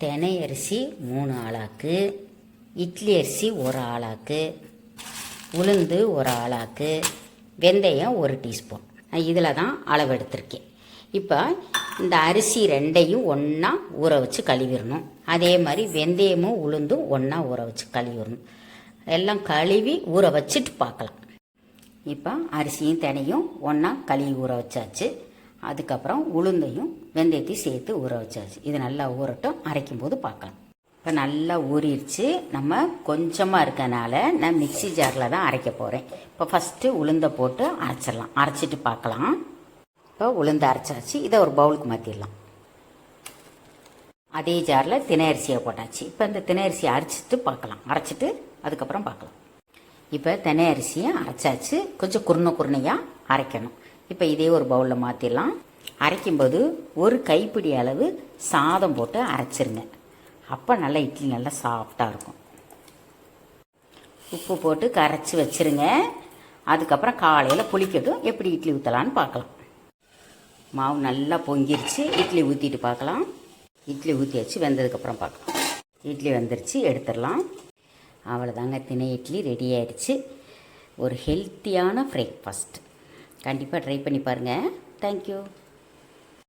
தினை அரிசி 3 ஆளாக்கு, இட்லி அரிசி 1 ஆளாக்கு, உளுந்து 1 ஆளாக்கு, வெந்தயம் 1 டீஸ்பூன். இதில் தான் அளவு எடுத்திருக்கேன். இப்போ இந்த அரிசி ரெண்டையும் ஒன்றா ஊற வச்சு கழுவிடணும். அதே மாதிரி வெந்தயமும் உளுந்தும் ஒன்றா ஊற வச்சு கழுவிடணும். எல்லாம் கழுவி ஊற வச்சுட்டு பார்க்கலாம். இப்போ அரிசியும் தினையும் ஒன்றா கழுவி ஊற வச்சாச்சு. அதுக்கப்புறம் உளுந்தையும் வெந்தயத்தையும் சேர்த்து ஊற வச்சாச்சு. இது நல்லா ஊறட்டும், அரைக்கும் போது பார்க்கலாம். இப்போ நல்லா ஊறிடுச்சு. நம்ம கொஞ்சமாக இருக்கனால நான் மிக்சி ஜாரில் தான் அரைக்க போகிறேன். இப்போ ஃபஸ்ட்டு உளுந்தை போட்டு அரைச்சிடலாம். அரைச்சிட்டு பார்க்கலாம். இப்போ உளுந்து அரைச்சாச்சு. இதை ஒரு பவுலுக்கு மாற்றிடலாம். அதே ஜாரில் தினை அரிசியை போட்டாச்சு. இப்போ இந்த தினை அரிசியை அரைச்சிட்டு பார்க்கலாம். அரைச்சிட்டு அதுக்கப்புறம் பார்க்கலாம். இப்போ தினை அரிசியை அரைச்சாச்சு. கொஞ்சம் குருணையாக அரைக்கணும். இப்போ இதே ஒரு பவுலில் மாற்றிடலாம். அரைக்கும்போது ஒரு கைப்பிடி அளவு சாதம் போட்டு அரைச்சிருங்க. அப்போ நல்லா இட்லி நல்லா சாஃப்டாக இருக்கும். உப்பு போட்டு கரைச்சி வச்சுருங்க. அதுக்கப்புறம் காலையில் புளிக்கட்டும். எப்படி இட்லி ஊற்றலான்னு பார்க்கலாம். மாவு நல்லா பொங்கிருச்சு. இட்லி ஊற்றிட்டு பார்க்கலாம். இட்லி ஊற்றியாச்சு. வெந்ததுக்கப்புறம் பார்க்கலாம். இட்லி வெந்துருச்சு, எடுத்துடலாம். அவ்வளோதாங்க, தினை இட்லி ரெடி ஆயிடுச்சு. ஒரு ஹெல்த்தியான பிரேக்ஃபாஸ்ட். கண்டிப்பாக ட்ரை பண்ணி பாருங்கள். தேங்க்யூ.